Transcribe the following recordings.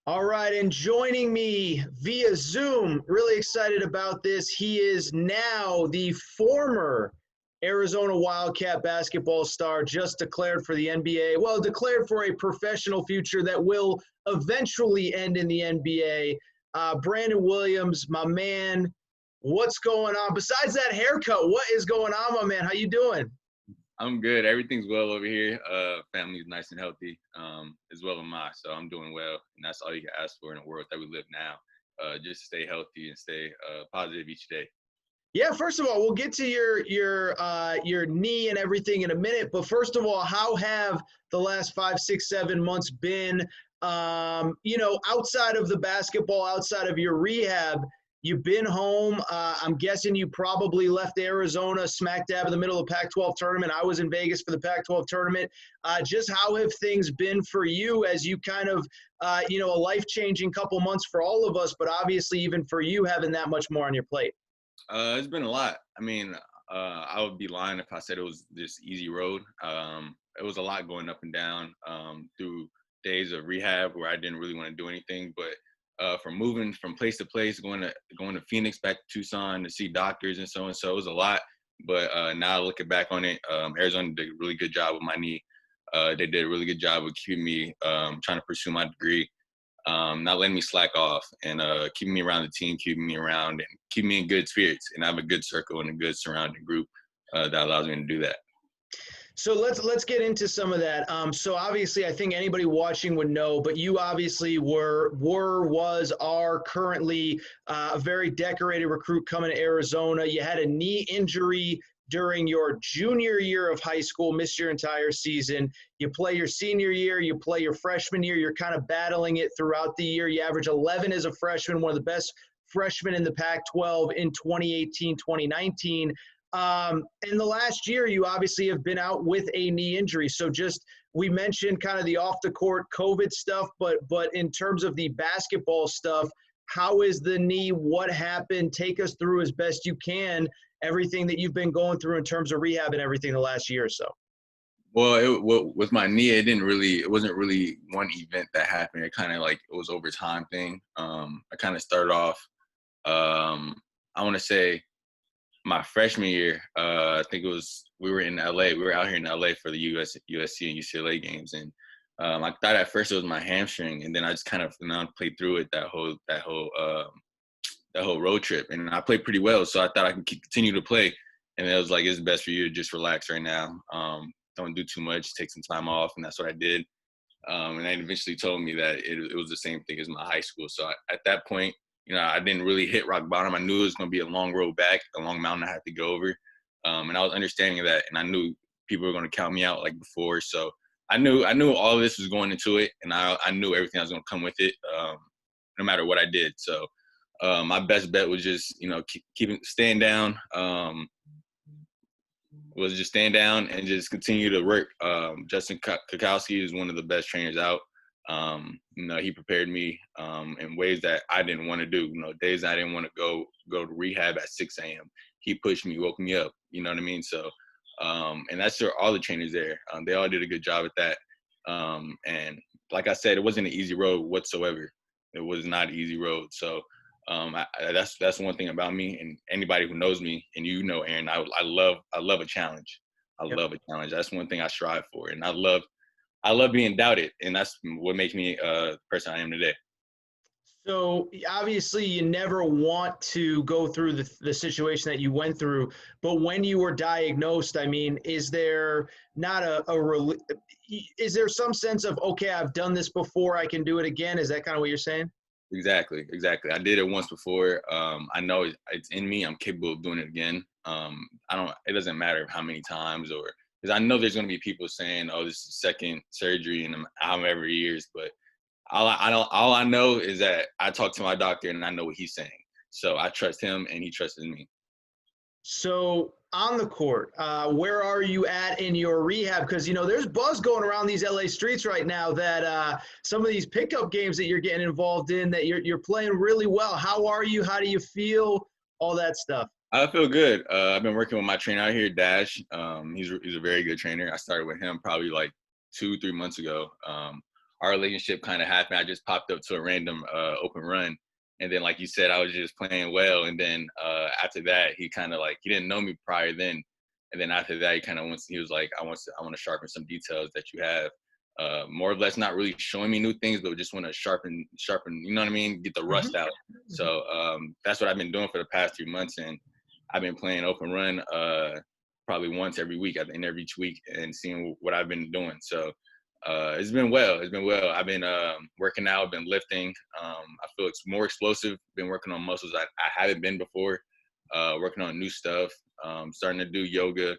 All right, and joining me via Zoom, really excited about this. He is now the former Arizona Wildcat basketball star, just declared for the NBA. Well, declared for a professional future that will eventually end in the NBA. Brandon Williams, my man, what's going on? Besides that haircut, what is going on, my man? How you doing? I'm good. Everything's well over here. Family's nice and healthy, as well am I. So I'm doing well, and that's all you can ask for in the world that we live now. Just stay healthy and stay positive each day. Yeah, first of all, we'll get to your knee and everything in a minute. But first of all, how have the last 5, 6, 7 months been? Outside of the basketball, outside of your rehab, you've been home. I'm guessing you probably left Arizona smack dab in the middle of the Pac-12 tournament. I was in Vegas for the Pac-12 tournament. Just how have things been for you as you kind of, a life-changing couple months for all of us, but obviously even for you having that much more on your plate? It's been a lot. I mean, I would be lying if I said it was this easy road. It was a lot going up and down through days of rehab where I didn't really want to do anything. But from moving from place to place, going to Phoenix, back to Tucson to see doctors and so, it was a lot. But now looking back on it, Arizona did a really good job with my knee. They did a really good job of keeping me trying to pursue my degree. Not letting me slack off and keeping me around the team, keeping me around and keeping me in good spirits. And I have a good circle and a good surrounding group that allows me to do that. So let's get into some of that. So obviously, I think anybody watching would know, but you obviously are currently a very decorated recruit coming to Arizona. You had a knee injury during your junior year of high school, missed your entire season. You play your senior year, you play your freshman year. You're kind of battling it throughout the year. You average 11 as a freshman, one of the best freshmen in the Pac-12 in 2018, 2019. In the last year, you obviously have been out with a knee injury. So we mentioned kind of the off the court COVID stuff, but in terms of the basketball stuff, how is the knee? What happened? Take us through as best you can everything that you've been going through in terms of rehab and everything the last year or so. Well, with my knee, it wasn't really one event that happened. It kind of it was over time thing. I kind of started off, I want to say, my freshman year. I think we were in LA. We were out here in LA for the USC and UCLA games, and I thought at first it was my hamstring, and then I just kind of played through it that whole road trip, and I played pretty well. So I thought I could continue to play, and it was like, it's best for you to just relax right now. Don't do too much, take some time off, and that's what I did. And they eventually told me that it was the same thing as my high school. So at that point, I didn't really hit rock bottom. I knew it was going to be a long road back, a long mountain I had to go over. And I was understanding of that, and I knew people were going to count me out like before. So I knew all of this was going into it, and I knew everything that was going to come with it, no matter what I did. So my best bet was just, staying down, and just continue to work. Justin Kakowski is one of the best trainers out. He prepared me in ways that I didn't want to do. Days I didn't want to go to rehab at 6 a.m. He pushed me, woke me up. You know what I mean? So, and that's all the trainers there. They all did a good job at that. And like I said, it wasn't an easy road whatsoever. It was not an easy road. So that's one thing about me, and anybody who knows me, and Aaron, I love a challenge. I love a challenge. That's one thing I strive for, and I love being doubted, and that's what makes me the person I am today. So obviously you never want to go through the situation that you went through, but when you were diagnosed, I mean, is there not is there some sense of, okay, I've done this before, I can do it again? Is that kind of what you're saying? Exactly. I did it once before. I know it's in me. I'm capable of doing it again. It doesn't matter how many times, or because I know there's going to be people saying, "Oh, this is second surgery in however years," but all I know is that I talk to my doctor and I know what he's saying. So I trust him and he trusts me. So on the court, where are you at in your rehab? Because, there's buzz going around these LA streets right now that some of these pickup games that you're getting involved in, that you're playing really well. How are you? How do you feel? All that stuff. I feel good. I've been working with my trainer out here, Dash. He's a very good trainer. I started with him probably like 2-3 months ago. our relationship kind of happened. I just popped up to a random open run. And then, like you said, I was just playing well. And then after that, he kind of like, he didn't know me prior then. And then after that, he was like, I want to sharpen some details that you have. More or less not really showing me new things, but just want to sharpen, you know what I mean? Get the rust out. So that's what I've been doing for the past 3 months. And I've been playing open run probably once every week at the end of each week and seeing what I've been doing. So it's been well. It's been well. I've been working out, been lifting. I feel it's more explosive. Been working on muscles I haven't been before. Working on new stuff. Starting to do yoga.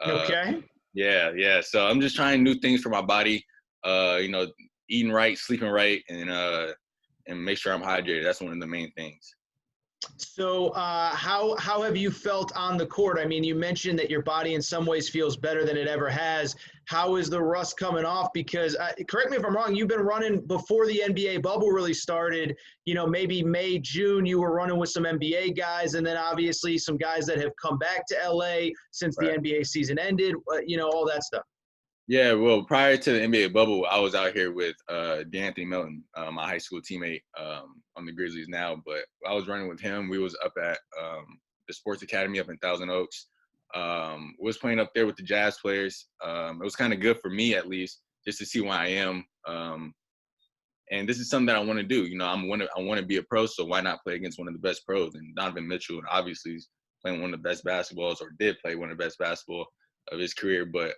Okay. Yeah. So I'm just trying new things for my body. You know, eating right, sleeping right, and make sure I'm hydrated. That's one of the main things. So how have you felt on the court? I mean, you mentioned that your body in some ways feels better than it ever has. How is the rust coming off? Because correct me if I'm wrong, you've been running before the NBA bubble really started. You know, maybe May, June, you were running with some NBA guys, and then obviously some guys that have come back to LA since the NBA season ended. You know, all that stuff. Yeah, well, prior to the NBA bubble, I was out here with DeAnthony Melton, my high school teammate on the Grizzlies now. But I was running with him. We was up at the Sports Academy up in Thousand Oaks. Was playing up there with the Jazz players. It was kind of good for me, at least, just to see where I am. And this is something that I want to do. You know, I want to be a pro, so why not play against one of the best pros? And Donovan Mitchell, obviously, is playing one of the best basketballs, or did play one of the best basketball of his career. But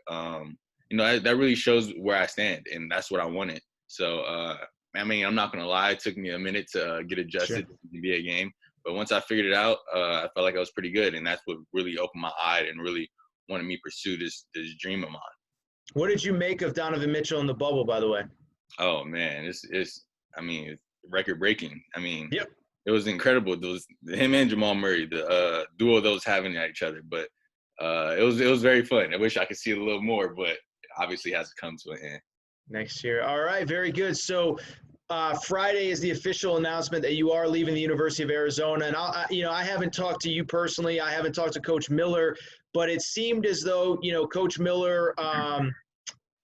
you know, that really shows where I stand, and that's what I wanted. So, I mean, I'm not going to lie. It took me a minute to get adjusted to the NBA game. But once I figured it out, I felt like I was pretty good, and that's what really opened my eye and really wanted me to pursue this dream of mine. What did you make of Donovan Mitchell in the bubble, by the way? Oh, man, it's record-breaking. I mean, Yep. It was incredible. Him and Jamal Murray, the duo of those having at each other. But it was very fun. I wish I could see it a little more, but obviously has to come to an end. Next year. All right, very good. So Friday is the official announcement that you are leaving the University of Arizona. And I haven't talked to you personally. I haven't talked to Coach Miller, but it seemed as though, Coach Miller,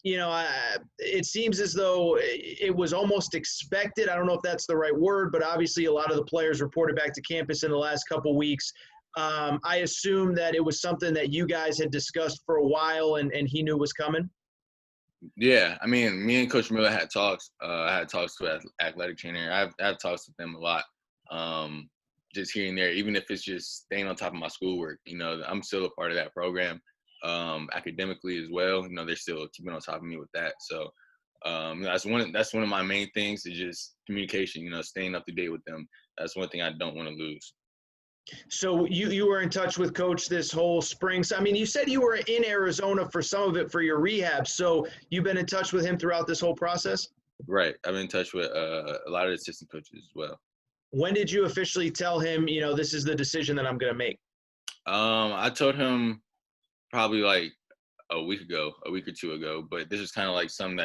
it seems as though it was almost expected. I don't know if that's the right word, but obviously a lot of the players reported back to campus in the last couple of weeks. I assume that it was something that you guys had discussed for a while and he knew was coming. Yeah, I mean, me and Coach Miller had talks. I had talks with athletic trainer. I've talks with them a lot. Just here and there, even if it's just staying on top of my schoolwork. You know, I'm still a part of that program, academically as well. You know, they're still keeping on top of me with that. So that's one of my main things is just communication. You know, staying up to date with them. That's one thing I don't want to lose. So you were in touch with Coach this whole spring. So, I mean, you said you were in Arizona for some of it for your rehab. So you've been in touch with him throughout this whole process? Right. I've been in touch with a lot of the assistant coaches as well. When did you officially tell him, this is the decision that I'm going to make? I told him probably like a week or two ago. But this is kind of like something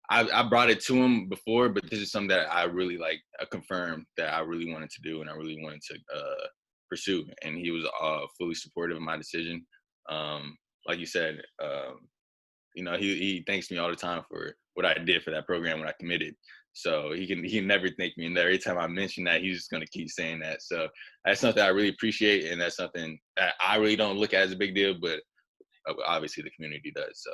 I brought it to him before, but this is something that I really confirmed that I really wanted to do and I really wanted to pursue. And he was fully supportive of my decision. Like you said, he thanks me all the time for what I did for that program when I committed. So he can never thank me. And every time I mention that, he's just going to keep saying that. So that's something I really appreciate. And that's something that I really don't look at as a big deal, but obviously the community does. So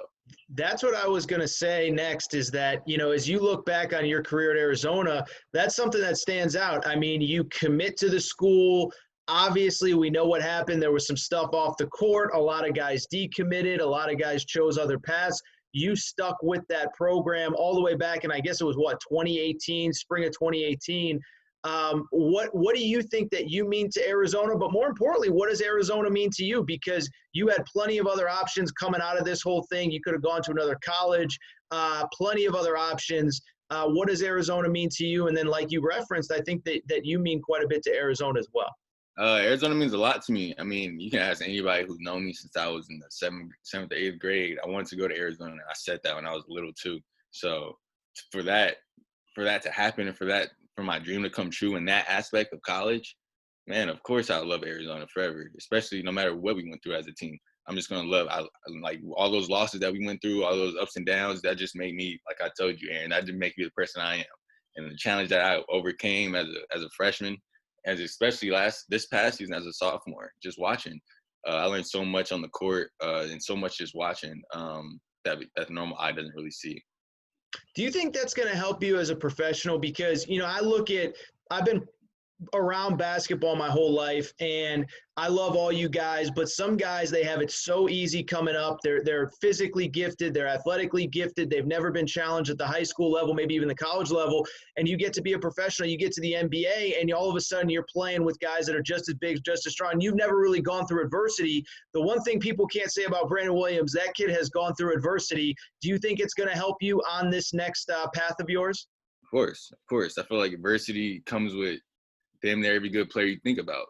that's what I was going to say next is that, as you look back on your career at Arizona, that's something that stands out. I mean, you commit to the school. Obviously, we know what happened. There was some stuff off the court. A lot of guys decommitted. A lot of guys chose other paths. You stuck with that program all the way back, and I guess it was 2018, spring of 2018. What do you think that you mean to Arizona? But more importantly, what does Arizona mean to you? Because you had plenty of other options coming out of this whole thing. You could have gone to another college, plenty of other options. What does Arizona mean to you? And then like you referenced, I think that you mean quite a bit to Arizona as well. Arizona means a lot to me. I mean, you can ask anybody who's known me since I was in the seventh or eighth grade. I wanted to go to Arizona. I said that when I was little too. So for that to happen and for my dream to come true in that aspect of college, man, of course I love Arizona forever, especially no matter what we went through as a team. I'm just gonna love. Like all those losses that we went through, all those ups and downs. That just made me, like I told you, Aaron. That just make me the person I am. And the challenge that I overcame as a freshman, as especially this past season as a sophomore, just watching. I learned so much on the court and so much just watching that the normal eye doesn't really see. Do you think that's going to help you as a professional? Because, I've been around basketball my whole life, and I love all you guys, but some guys, they have it so easy coming up. They're physically gifted, they're athletically gifted, they've never been challenged at the high school level, maybe even the college level, and you get to be a professional, you get to the NBA, and all of a sudden you're playing with guys that are just as big, just as strong. You've never really gone through adversity. The one thing people can't say about Brandon Williams, that kid has gone through adversity. Do you think it's going to help you on this next path of yours? Of course. I feel like adversity comes with damn near every good player you think about.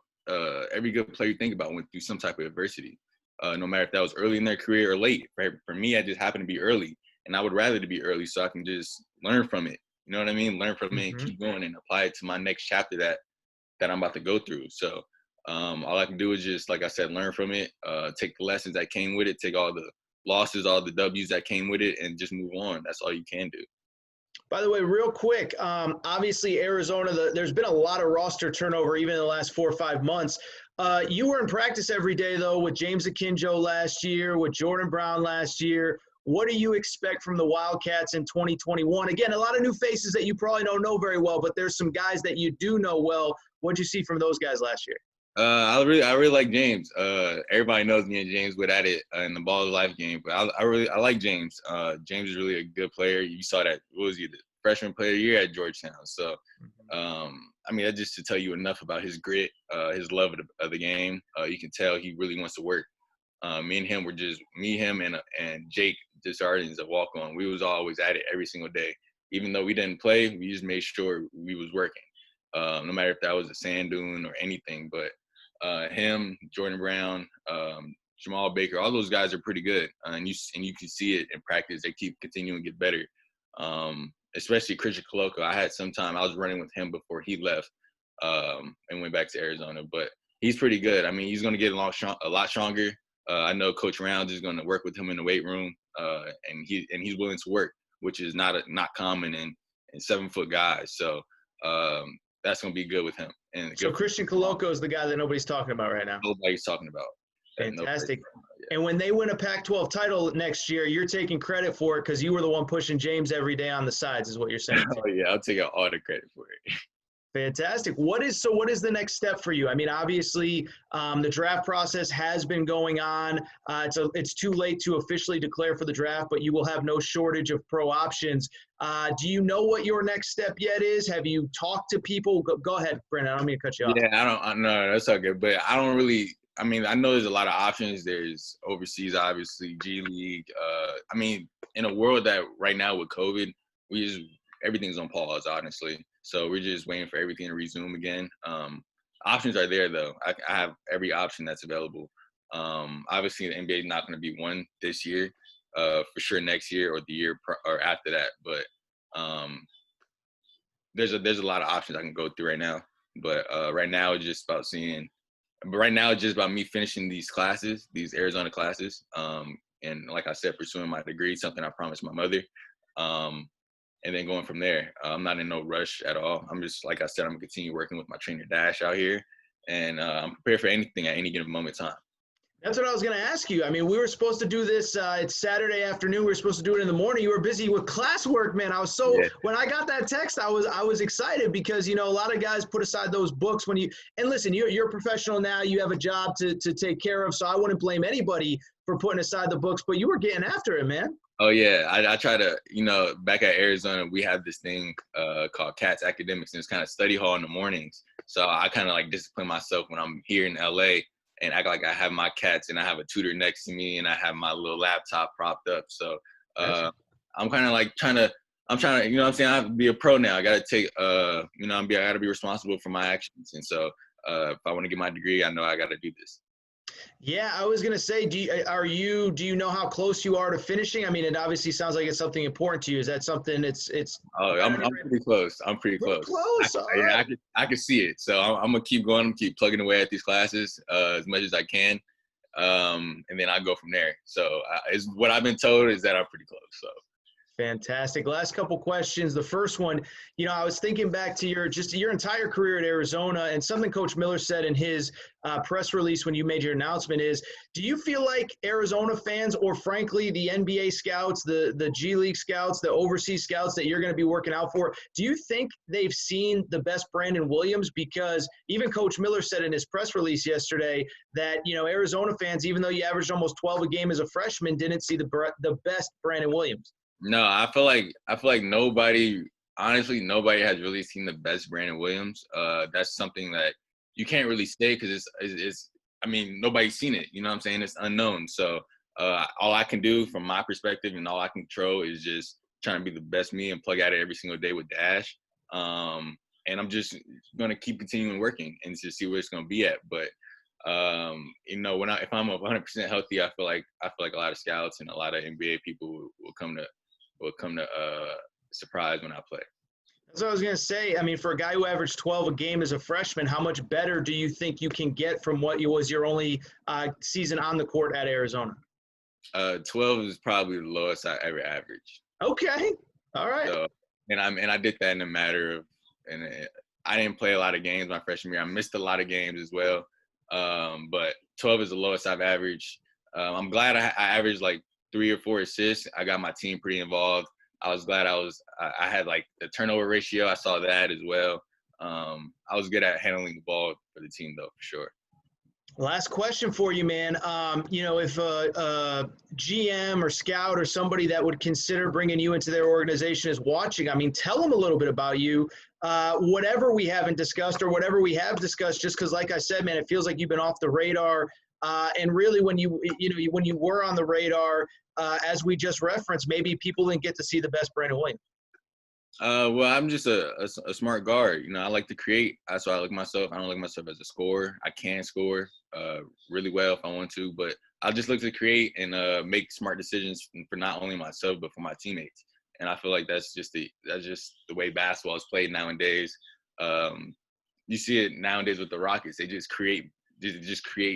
Every good player you think about went through some type of adversity, no matter if that was early in their career or late. For me, I just happened to be early, and I would rather to be early so I can just learn from it. You know what I mean? Learn from it and keep going and apply it to my next chapter that I'm about to go through. So all I can do is just, like I said, learn from it, take the lessons that came with it, take all the losses, all the W's that came with it, and just move on. That's all you can do. By the way, real quick, obviously Arizona, there's been a lot of roster turnover even in the last 4 or 5 months. You were in practice every day, though, with James Akinjo last year, with Jordan Brown last year. What do you expect from the Wildcats in 2021? Again, a lot of new faces that you probably don't know very well, but there's some guys that you do know well. What did you see from those guys last year? I really like James. Everybody knows me and James went at it in the Ball of Life game, but I like James. James is really a good player. You saw that. What was he, the freshman player of the year at Georgetown? So, that's just to tell you enough about his grit, his love of the game. You can tell he really wants to work. Him and Jake Desjardins, a walk-on. We was always at it every single day. Even though we didn't play, we just made sure we was working. No matter if that was a sand dune or anything, but him, Jordan Brown, Jamal Baker, all those guys are pretty good, and you can see it in practice. They keep continuing to get better, especially Christian Coloco. I was running with him before he left and went back to Arizona, but he's pretty good. I mean, he's going to get a lot stronger. I know Coach Rounds is going to work with him in the weight room, and he's willing to work, which is not common in 7-foot guys. So that's going to be good with him. And so Christian Coloco is the guy that nobody's talking about right now. Nobody's talking about. Fantastic. Yeah. And when they win a Pac-12 title next year, you're taking credit for it because you were the one pushing James every day on the sides, is what you're saying. Oh, yeah, I'll take all the credit for it. Fantastic. What is the next step for you? I mean, obviously, the draft process has been going on. It's too late to officially declare for the draft, but you will have no shortage of pro options. Do you know what your next step yet is? Have you talked to people? Go ahead, Brandon. I don't mean to cut you off. Yeah, I know that's okay, but I don't really. I mean, I know there's a lot of options. There's overseas, obviously, G League. In a world that right now with COVID, everything's on pause, honestly. So we're just waiting for everything to resume again. Options are there, though. I have every option that's available. Obviously, the NBA is not going to be one this year, for sure next year or the year or after that. But there's a lot of options I can go through right now. But right now it's just about me finishing these classes, these Arizona classes. And like I said, pursuing my degree, something I promised my mother. And then going from there. I'm not in no rush at all. I'm just, like I said, I'm going to continue working with my trainer Dash out here. And I'm prepared for anything at any given moment in time. That's what I was going to ask you. I mean, we were supposed to do this. It's Saturday afternoon. We were supposed to do it in the morning. You were busy with classwork, man. When I got that text, I was excited because, a lot of guys put aside those books and listen, you're a professional now. You have a job to take care of. So I wouldn't blame anybody for putting aside the books, but you were getting after it, man. Oh, yeah. I try to, back at Arizona, we have this thing called CATS Academics, and it's kind of study hall in the mornings. So I kind of discipline myself when I'm here in LA and act like I have my cats and I have a tutor next to me and I have my little laptop propped up. So I'm kind of trying to, you know what I'm saying? I have to be a pro now. I got to take, I got to be responsible for my actions. And so if I want to get my degree, I know I got to do this. Yeah, I was going to say, do you know how close you are to finishing? I mean, it obviously sounds like it's something important to you. Is that something I'm pretty close. I'm pretty close. I can see it. So I'm going to keep going. I'm keep plugging away at these classes as much as I can. and then I go from there. So is what I've been told is that I'm pretty close. So. Fantastic. Last couple questions. The first one, I was thinking back to your entire career at Arizona, and something Coach Miller said in his press release when you made your announcement is, do you feel like Arizona fans, or frankly the NBA scouts, the G League scouts, the overseas scouts that you're going to be working out for, do you think they've seen the best Brandon Williams? Because even Coach Miller said in his press release yesterday that, Arizona fans, even though you averaged almost 12 a game as a freshman, didn't see the best Brandon Williams. No, I feel like nobody has really seen the best Brandon Williams. That's something that you can't really say because it's I mean, nobody's seen it. You know what I'm saying? It's unknown. So all I can do from my perspective and all I can control is just trying to be the best me and plug at it every single day with Dash. And I'm just gonna keep continuing working and just see where it's gonna be at. But if I'm 100% healthy, I feel like a lot of scouts and a lot of NBA people will come to surprise when I play. That's what I was going to say. I mean, for a guy who averaged 12 a game as a freshman, how much better do you think you can get from what was your only season on the court at Arizona? 12 is probably the lowest I ever averaged. Okay. All right. So, and I did that in a matter of, I didn't play a lot of games my freshman year. I missed a lot of games as well. But 12 is the lowest I've averaged. I'm glad I averaged like 3 or 4 assists. I got my team pretty involved. I was glad I had like the turnover ratio. I saw that as well. I was good at handling the ball for the team though, for sure. Last question for you, man. If a GM or scout or somebody that would consider bringing you into their organization is watching, I mean, tell them a little bit about you, whatever we haven't discussed or whatever we have discussed, just because, like I said, man, it feels like you've been off the radar. And really, when you were on the radar, as we just referenced, maybe people didn't get to see the best Brandon Williams. Well, I'm just a smart guard. I like to create. That's why I look at myself. I don't look at myself as a scorer. I can score really well if I want to, but I just look to create and make smart decisions for not only myself but for my teammates. And I feel like that's just the way basketball is played nowadays. You see it nowadays with the Rockets. They just create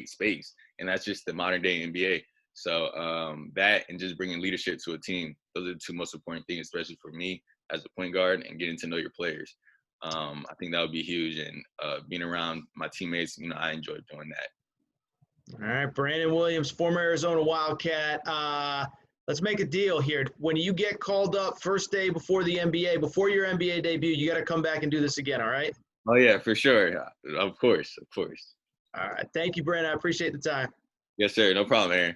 space, and that's just the modern day NBA. So that and just bringing leadership to a team, those are the two most important things, especially for me as a point guard, and getting to know your players. I think that would be huge, and being around my teammates, I enjoy doing that. All right, Brandon Williams, former Arizona Wildcat. Let's make a deal here. When you get called up first day before the NBA, before your NBA debut, you got to come back and do this again, all right? Oh, yeah, for sure. Of course. All right. Thank you, Brandon. I appreciate the time. Yes, sir. No problem, Aaron.